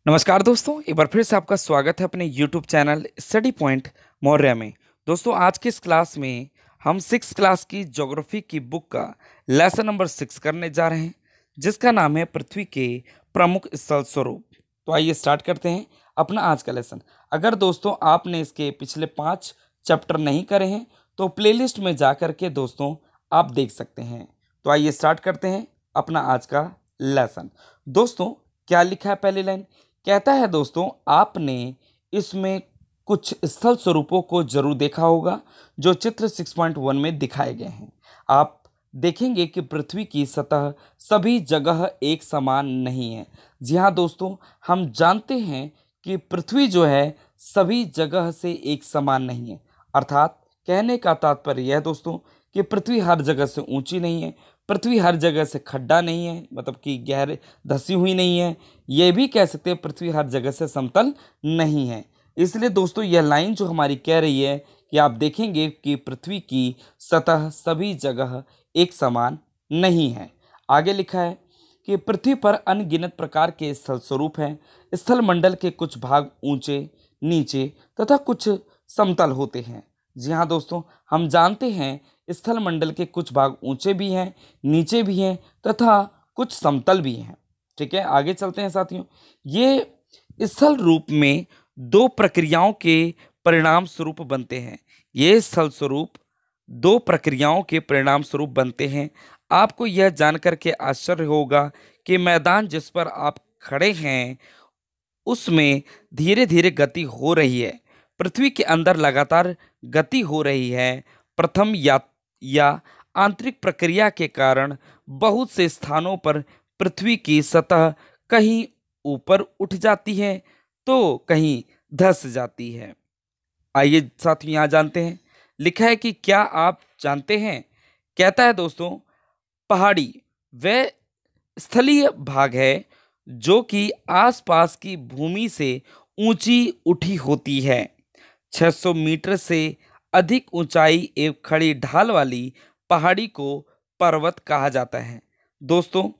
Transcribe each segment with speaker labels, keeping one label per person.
Speaker 1: नमस्कार दोस्तों, एक बार फिर से आपका स्वागत है अपने YouTube channel study point Maurya में। दोस्तों, आज की इस क्लास में हम 6 क्लास की ज्योग्राफी की बुक का लेसन नंबर 6 करने जा रहे हैं, जिसका नाम है पृथ्वी के प्रमुख स्थल स्वरूप। तो आइए स्टार्ट करते हैं अपना आज का लेसन। अगर दोस्तों आपने इसके पिछले 5 चैप्टर नहीं करे हैं तो प्लेलिस्ट में जा कर के दोस्तों आप देख सकते हैं। तो आइए स्टार्ट करते हैं अपना आज का लेसन। दोस्तों, क्या लिखा है पहली लाइन? कहता है दोस्तों, आपने इसमें कुछ स्थल स्वरूपों को जरूर देखा होगा जो चित्र 6.1 में दिखाए गए हैं। आप देखेंगे कि पृथ्वी की सतह सभी जगह एक समान नहीं है। जी हाँ दोस्तों, हम जानते हैं कि पृथ्वी जो है सभी जगह से एक समान नहीं है। अर्थात कहने का तात्पर्य यह है दोस्तों कि पृथ्वी हर जगह से ऊंची नहीं है, पृथ्वी हर जगह से खड्डा नहीं है, मतलब कि गहरे धसी हुई नहीं है। ये भी कह सकते हैं पृथ्वी हर जगह से समतल नहीं है। इसलिए दोस्तों यह लाइन जो हमारी कह रही है कि आप देखेंगे कि पृथ्वी की सतह सभी जगह एक समान नहीं है। आगे लिखा है कि पृथ्वी पर अनगिनत प्रकार के स्थल स्वरूप हैं। स्थल मंडल के कुछ भाग ऊंचे, नीचे तथा कुछ समतल होते हैं। जी हाँ दोस्तों, हम जानते हैं स्थल मंडल के कुछ भाग ऊंचे भी हैं, नीचे भी हैं तथा कुछ समतल भी हैं। ठीक है, आगे चलते हैं साथियों। ये स्थल रूप में 2 प्रक्रियाओं के परिणाम स्वरूप बनते हैं। ये स्थल स्वरूप 2 प्रक्रियाओं के परिणाम स्वरूप बनते हैं। आपको यह जानकर के आश्चर्य होगा कि मैदान जिस पर आप खड़े हैं उसमें धीरे धीरे गति हो रही है। पृथ्वी के अंदर लगातार गति हो रही है। प्रथम या आंतरिक प्रक्रिया के कारण बहुत से स्थानों पर पृथ्वी की सतह कहीं ऊपर उठ जाती है तो कहीं धंस जाती है। आइए साथियों यहाँ जानते हैं। लिखा है कि क्या आप जानते हैं? कहता है दोस्तों, पहाड़ी वह स्थलीय भाग है जो कि आसपास की भूमि से ऊंची उठी होती है। 600 मीटर से अधिक ऊंचाई एवं खड़ी ढाल वाली पहाड़ी को पर्वत कहा जाता है। दोस्तों,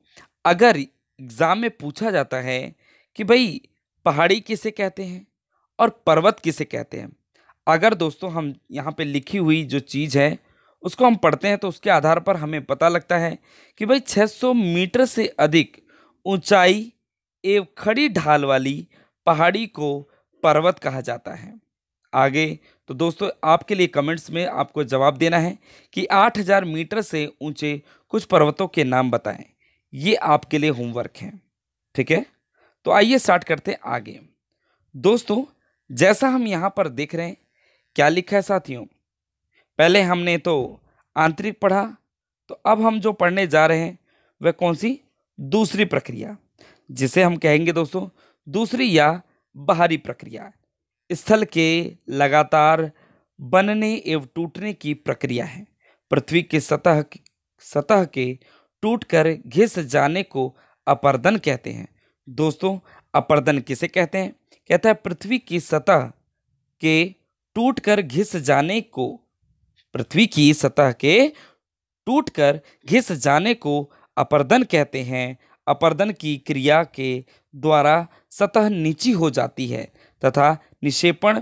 Speaker 1: अगर एग्जाम में पूछा जाता है कि भाई पहाड़ी किसे कहते हैं और पर्वत किसे कहते हैं, अगर दोस्तों हम यहाँ पे लिखी हुई जो चीज़ है उसको हम पढ़ते हैं तो उसके आधार पर हमें पता लगता है कि भाई 600 मीटर से अधिक ऊंचाई एवं खड़ी ढाल वाली पहाड़ी को पर्वत कहा जाता है। आगे तो दोस्तों आपके लिए कमेंट्स में आपको जवाब देना है कि 8000 मीटर से ऊंचे कुछ पर्वतों के नाम बताएं। ये आपके लिए होमवर्क है। ठीक है, तो आइए स्टार्ट करते हैं आगे। दोस्तों, जैसा हम यहाँ पर देख रहे हैं, क्या लिखा है साथियों? पहले हमने तो आंतरिक पढ़ा, तो अब हम जो पढ़ने जा रहे हैं वह कौन सी? दूसरी प्रक्रिया, जिसे हम कहेंगे दोस्तों दूसरी या बाहरी प्रक्रिया। स्थल के लगातार बनने एवं टूटने की प्रक्रिया है। पृथ्वी की सतह के टूटकर घिस जाने को अपरदन कहते हैं। दोस्तों, अपरदन किसे कहते हैं? कहता है पृथ्वी की सतह के टूटकर घिस जाने को, पृथ्वी की सतह के टूटकर घिस जाने को अपरदन कहते हैं। अपरदन की क्रिया के द्वारा सतह नीची हो जाती है तथा निक्षेपण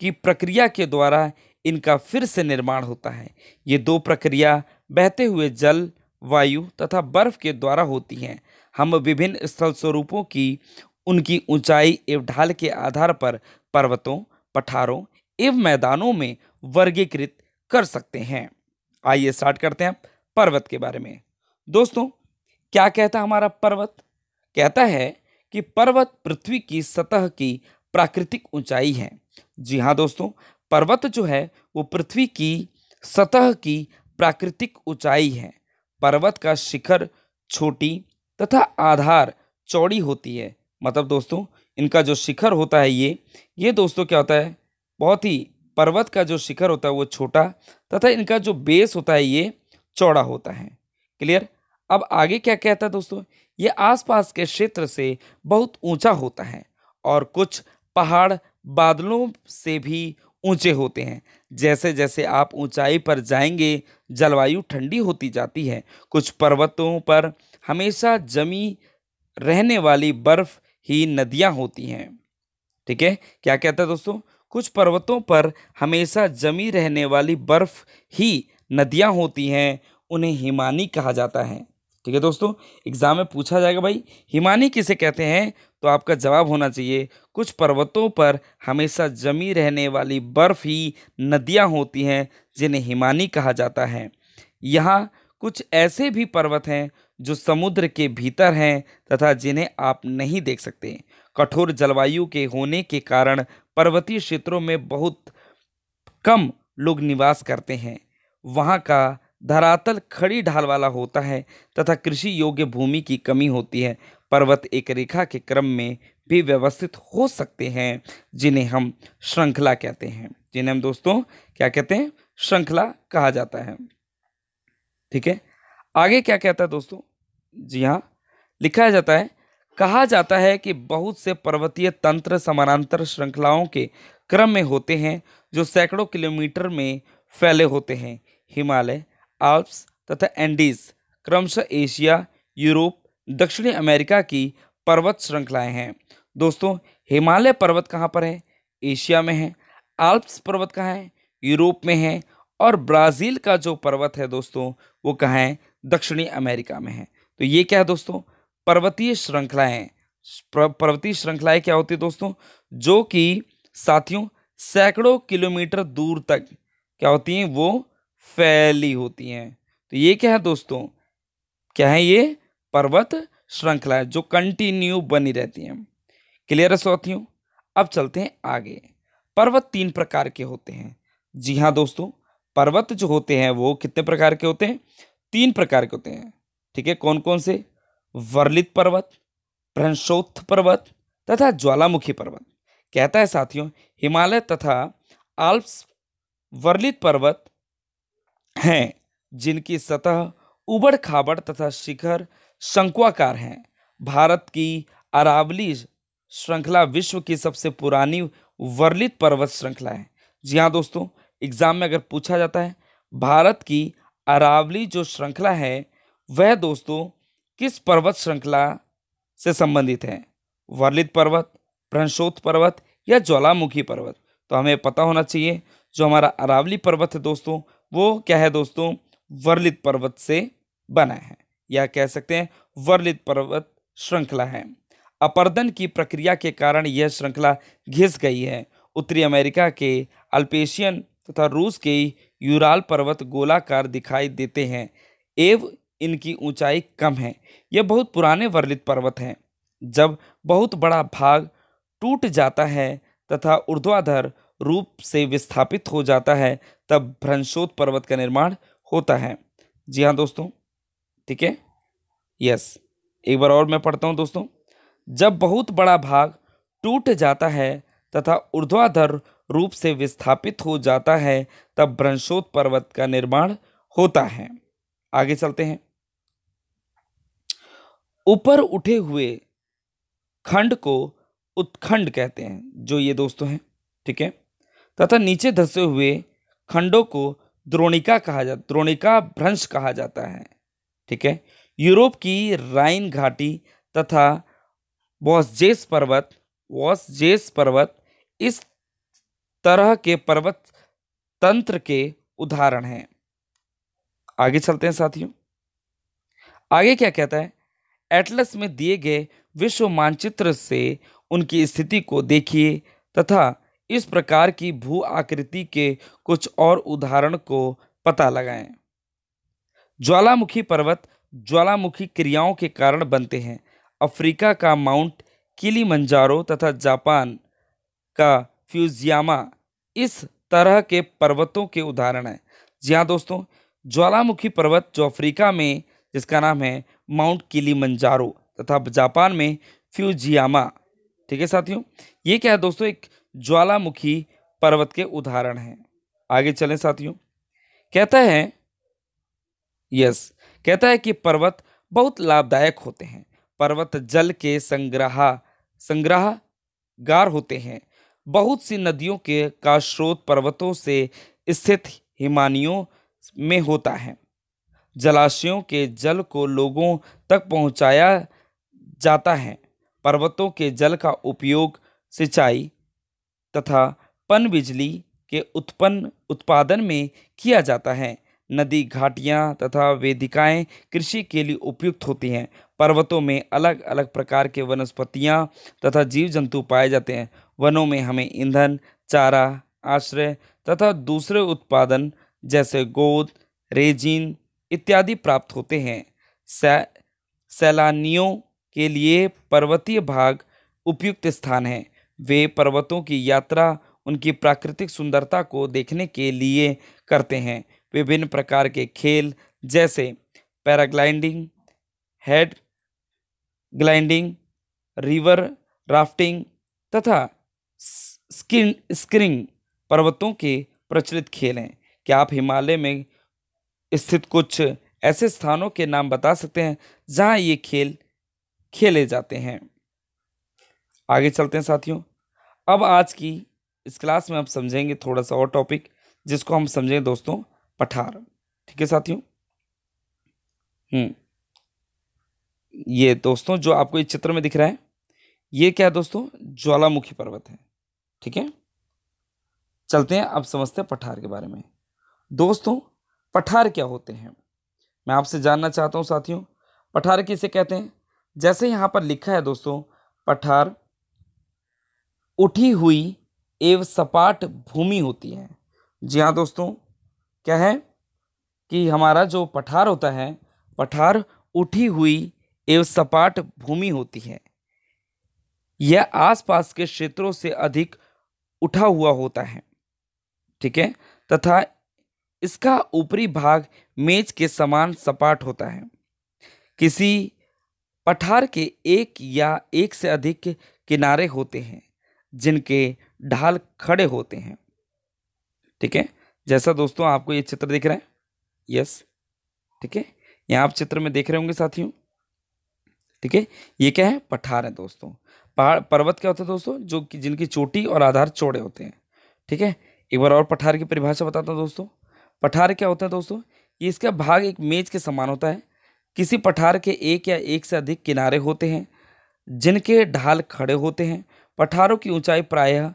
Speaker 1: की प्रक्रिया के द्वारा इनका फिर से निर्माण होता है। ये 2 प्रक्रिया बहते हुए जल, वायु तथा बर्फ के द्वारा होती हैं। हम विभिन्न स्थल स्वरूपों की उनकी ऊंचाई एवं ढाल के आधार पर पर्वतों, पठारों एवं मैदानों में वर्गीकृत कर सकते हैं। आइए स्टार्ट करते हैं पर्वत के बारे में। दोस्तों, क्या कहता है हमारा पर्वत? कहता है कि पर्वत पृथ्वी की सतह की प्राकृतिक ऊंचाई है। जी हाँ दोस्तों, पर्वत जो है वो पृथ्वी की सतह की प्राकृतिक ऊंचाई है। पर्वत का शिखर छोटी तथा आधार चौड़ी होती है। मतलब दोस्तों इनका जो शिखर होता है ये दोस्तों क्या होता है, बहुत ही पर्वत का जो शिखर होता है वो छोटा तथा इनका जो बेस होता है ये चौड़ा होता है। क्लियर? अब आगे क्या कहता है दोस्तों, ये आसपास के क्षेत्र से बहुत ऊंचा होता है और कुछ पहाड़ बादलों से भी ऊंचे होते हैं। जैसे जैसे आप ऊंचाई पर जाएंगे जलवायु ठंडी होती जाती है। कुछ पर्वतों पर हमेशा जमी रहने वाली बर्फ ही नदियां होती हैं। ठीक है, क्या कहता है दोस्तों, कुछ पर्वतों पर हमेशा जमी रहने वाली बर्फ ही नदियां होती हैं, उन्हें हिमानी कहा जाता है। ठीक है दोस्तों, एग्जाम में पूछा जाएगा भाई हिमानी किसे कहते हैं, तो आपका जवाब होना चाहिए कुछ पर्वतों पर हमेशा जमी रहने वाली बर्फ ही नदियां होती हैं, जिन्हें हिमानी कहा जाता है। यहाँ कुछ ऐसे भी पर्वत हैं जो समुद्र के भीतर हैं तथा जिन्हें आप नहीं देख सकते। कठोर जलवायु के होने के कारण पर्वतीय क्षेत्रों में बहुत कम लोग निवास करते हैं। वहाँ का धरातल खड़ी ढाल वाला होता है तथा कृषि योग्य भूमि की कमी होती है। पर्वत एक रेखा के क्रम में भी व्यवस्थित हो सकते हैं, जिन्हें हम श्रृंखला कहते हैं। जिन्हें हम दोस्तों क्या कहते हैं, श्रृंखला कहा जाता है। ठीक है, आगे क्या कहता है दोस्तों, जी हाँ, लिखा जाता है, कहा जाता है कि बहुत से पर्वतीय तंत्र समानांतर श्रृंखलाओं के क्रम में होते हैं जो सैकड़ों किलोमीटर में फैले होते हैं। हिमालय, आल्प्स तथा एंडीज क्रमशः एशिया, यूरोप, दक्षिणी अमेरिका की पर्वत श्रृंखलाएं हैं। दोस्तों, हिमालय पर्वत कहाँ पर है, एशिया में है। आल्प्स पर्वत कहाँ है, यूरोप में है। और ब्राज़ील का जो पर्वत है दोस्तों, वो कहाँ है, दक्षिणी अमेरिका में है। तो ये क्या है दोस्तों, पर्वतीय श्रृंखलाएं। पर्वतीय श्रृंखलाएं क्या होती है दोस्तों, जो कि साथियों सैकड़ों किलोमीटर दूर तक क्या होती हैं, वो फैली होती हैं। तो ये क्या है दोस्तों, क्या है, ये पर्वत श्रृंखलाएं जो कंटिन्यू बनी रहती हैं। क्लियर है साथियों, अब चलते हैं आगे। पर्वत 3 प्रकार के होते हैं। जी हाँ दोस्तों, पर्वत जो होते हैं वो कितने प्रकार के होते हैं, 3 प्रकार के होते हैं। ठीक है, कौन कौन से, वर्लित पर्वत, भ्रंशोत्थ पर्वत तथा ज्वालामुखी पर्वत। कहता है साथियों, हिमालय तथा आल्प्स वर्लित पर्वत हैं जिनकी सतह उबड़ खाबड़ तथा शिखर शंक्वाकार हैं। भारत की अरावली श्रृंखला विश्व की सबसे पुरानी वर्लित पर्वत श्रृंखला है। जी हाँ दोस्तों, एग्जाम में अगर पूछा जाता है भारत की अरावली जो श्रृंखला है वह दोस्तों किस पर्वत श्रृंखला से संबंधित है, वर्लित पर्वत, भ्रंशोत्थ पर्वत या ज्वालामुखी पर्वत। तो हमें पता होना चाहिए जो हमारा अरावली पर्वत है दोस्तों, वो क्या है दोस्तों, वर्लित पर्वत से बना है, या कह सकते हैं वर्लित पर्वत श्रृंखला है। अपर्दन की प्रक्रिया के कारण यह श्रृंखला घिस गई है। उत्तरी अमेरिका के अल्पेशियन तथा रूस के यूराल पर्वत गोलाकार दिखाई देते हैं एवं इनकी ऊंचाई कम है। यह बहुत पुराने वर्लित पर्वत हैं। जब बहुत बड़ा भाग टूट जाता है तथा ऊर्ध्वाधर रूप से विस्थापित हो जाता है, तब भ्रंशोत्थ पर्वत का निर्माण होता है। जी हाँ दोस्तों, ठीक है, यस, एक बार और मैं पढ़ता हूँ दोस्तों। जब बहुत बड़ा भाग टूट जाता है तथा ऊर्ध्वाधर रूप से विस्थापित हो जाता है, तब भ्रंशोत्थ पर्वत का निर्माण होता है। आगे चलते हैं। ऊपर उठे हुए खंड को उत्खंड कहते हैं, जो ये दोस्तों हैं, ठीक है, तथा नीचे धंसे हुए खंडों को द्रोणिका कहा जाता, द्रोणिका भ्रंश कहा जाता है। ठीक है, यूरोप की राइन घाटी तथा वॉसजेस पर्वत इस तरह के पर्वत तंत्र के उदाहरण हैं। आगे चलते हैं साथियों। आगे क्या कहता है, एटलस में दिए गए विश्व मानचित्र से उनकी स्थिति को देखिए तथा इस प्रकार की भू आकृति के कुछ और उदाहरण को पता लगाएं। ज्वालामुखी पर्वत ज्वालामुखी क्रियाओं के कारण बनते हैं। अफ्रीका का माउंट किलिमंजारो तथा जापान का फ्यूजियामा इस तरह के पर्वतों के उदाहरण हैं। जी हाँ दोस्तों, ज्वालामुखी पर्वत जो अफ्रीका में जिसका नाम है माउंट किलिमंजारो तथा जापान में फ्यूजियामा। ठीक है साथियों, ये क्या है दोस्तों, एक ज्वालामुखी पर्वत के उदाहरण हैं। आगे चलें साथियों। कहता है कहता है कि पर्वत बहुत लाभदायक होते हैं। पर्वत जल के संग्रहगार होते हैं। बहुत सी नदियों के का स्रोत पर्वतों से स्थित हिमानियों में होता है। जलाशयों के जल को लोगों तक पहुंचाया जाता है। पर्वतों के जल का उपयोग सिंचाई तथा पनबिजली के उत्पादन में किया जाता है। नदी, घाटियाँ तथा वेदिकाएं कृषि के लिए उपयुक्त होती हैं। पर्वतों में अलग अलग प्रकार के वनस्पतियाँ तथा जीव जंतु पाए जाते हैं। वनों में हमें ईंधन, चारा, आश्रय तथा दूसरे उत्पादन जैसे गोंद, रेजिन इत्यादि प्राप्त होते हैं। सै, सैलानियों के लिए पर्वतीय भाग उपयुक्त स्थान है। वे पर्वतों की यात्रा उनकी प्राकृतिक सुंदरता को देखने के लिए करते हैं। विभिन्न प्रकार के खेल जैसे paragliding, head gliding, river rafting तथा स्कीइंग पर्वतों के प्रचलित खेल हैं। क्या आप हिमालय में स्थित कुछ ऐसे स्थानों के नाम बता सकते हैं जहां ये खेल खेले जाते हैं? आगे चलते हैं साथियों। अब आज की इस क्लास में हम समझेंगे थोड़ा सा और टॉपिक, जिसको हम समझेंगे दोस्तों पठार। ठीक है साथियों। ये दोस्तों जो आपको इस चित्र में दिख रहा है, ये क्या है दोस्तों? ज्वालामुखी पर्वत है। ठीक है, चलते हैं अब समझते हैं पठार के बारे में। दोस्तों पठार क्या होते हैं, मैं आपसे जानना चाहता हूं साथियों। पठार किसे कहते हैं? जैसे यहां पर लिखा है दोस्तों, पठार उठी हुई एवं सपाट भूमि होती है। जी हाँ दोस्तों, क्या है कि हमारा जो पठार होता है, पठार उठी हुई एवं सपाट भूमि होती है। यह आसपास के क्षेत्रों से अधिक उठा हुआ होता है। ठीक है, तथा इसका ऊपरी भाग मेज के समान सपाट होता है। किसी पठार के एक या एक से अधिक किनारे होते हैं जिनके ढाल खड़े होते हैं। ठीक है, जैसा दोस्तों आपको ये चित्र दिख रहा है, यस, ठीक है, यहाँ आप चित्र में देख रहे होंगे साथियों। ठीक है, ये क्या है? पठार है दोस्तों। पहाड़ पर्वत क्या होता है दोस्तों? जो कि जिनकी चोटी और आधार चौड़े होते हैं। ठीक है, एक बार और पठार की परिभाषा बताता हूँ दोस्तों। पठार क्या होता है दोस्तों? ये इसका भाग एक मेज के समान होता है। किसी पठार के एक या एक से अधिक किनारे होते हैं जिनके ढाल खड़े होते हैं। पठारों की ऊंचाई प्रायः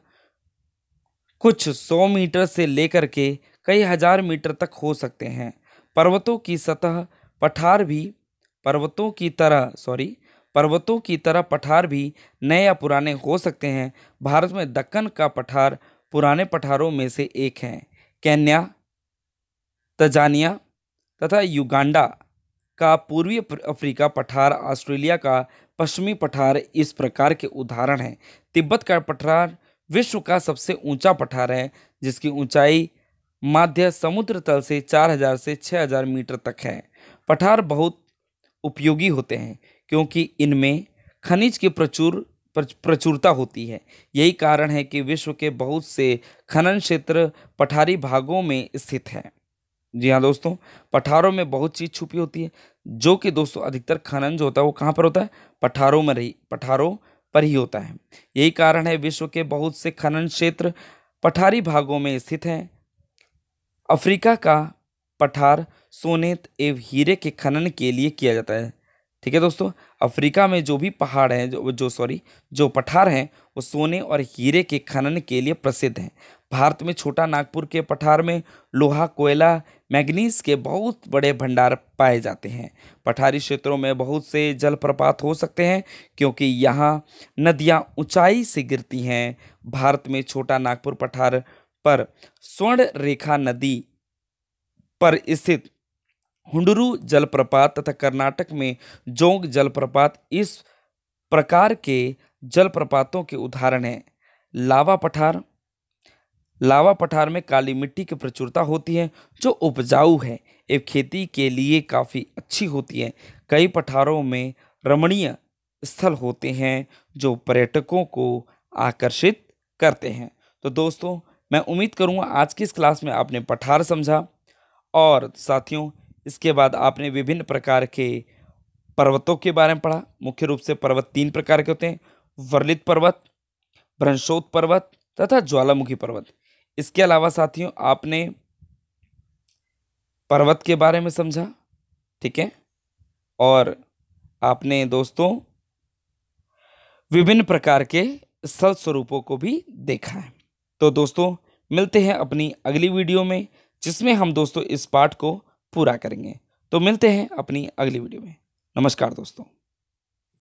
Speaker 1: कुछ 100 मीटर से लेकर के कई हजार मीटर तक हो सकते हैं। पर्वतों की सतह पठार भी पर्वतों की तरह पठार भी नए या पुराने हो सकते हैं। भारत में दक्कन का पठार पुराने पठारों में से एक है। केन्या, तंजानिया तथा युगांडा का पूर्वी अफ्रीका पठार, ऑस्ट्रेलिया का पश्चिमी पठार इस प्रकार के उदाहरण हैं। तिब्बत का पठार विश्व का सबसे ऊंचा पठार है, जिसकी ऊंचाई माध्य समुद्र तल से 4000 से 6000 मीटर तक है। पठार बहुत उपयोगी होते हैं क्योंकि इनमें खनिज की प्रचुरता होती है। यही कारण है कि विश्व के बहुत से खनन क्षेत्र पठारी भागों में स्थित हैं। जी हाँ दोस्तों, पठारों में बहुत चीज़ छुपी होती है, जो कि दोस्तों अधिकतर खनन जो होता है वो कहाँ पर होता है? पठारों पर ही होता है। यही कारण है विश्व के बहुत से खनन क्षेत्र पठारी भागों में स्थित हैं। अफ्रीका का पठार सोने एवं हीरे के खनन के लिए किया जाता है। ठीक है दोस्तों, अफ्रीका में जो भी पहाड़ हैं जो पठार हैं वो सोने और हीरे के खनन के लिए प्रसिद्ध हैं। भारत में छोटा नागपुर के पठार में लोहा, कोयला, मैग्नीज के बहुत बड़े भंडार पाए जाते हैं। पठारी क्षेत्रों में बहुत से जलप्रपात हो सकते हैं क्योंकि यहाँ नदियाँ ऊंचाई से गिरती हैं। भारत में छोटा नागपुर पठार पर स्वर्ण रेखा नदी पर स्थित हुंडरू जलप्रपात तथा कर्नाटक में जोंग जलप्रपात इस प्रकार के जलप्रपातों के उदाहरण हैं। लावा पठार में काली मिट्टी की प्रचुरता होती है जो उपजाऊ है एवं खेती के लिए काफ़ी अच्छी होती है। कई पठारों में रमणीय स्थल होते हैं जो पर्यटकों को आकर्षित करते हैं। तो दोस्तों मैं उम्मीद करूँगा आज की इस क्लास में आपने पठार समझा, और साथियों इसके बाद आपने विभिन्न प्रकार के पर्वतों के बारे में पढ़ा। मुख्य रूप से पर्वत 3 प्रकार के होते हैं: वर्लित पर्वत, भ्रंशोत पर्वत तथा ज्वालामुखी पर्वत। इसके अलावा साथियों आपने पर्वत के बारे में समझा, ठीक है, और आपने दोस्तों विभिन्न प्रकार के स्थल स्वरूपों को भी देखा है। तो दोस्तों मिलते हैं अपनी अगली वीडियो में, जिसमें हम दोस्तों इस पाठ को पूरा करेंगे। तो मिलते हैं अपनी अगली वीडियो में। नमस्कार दोस्तों।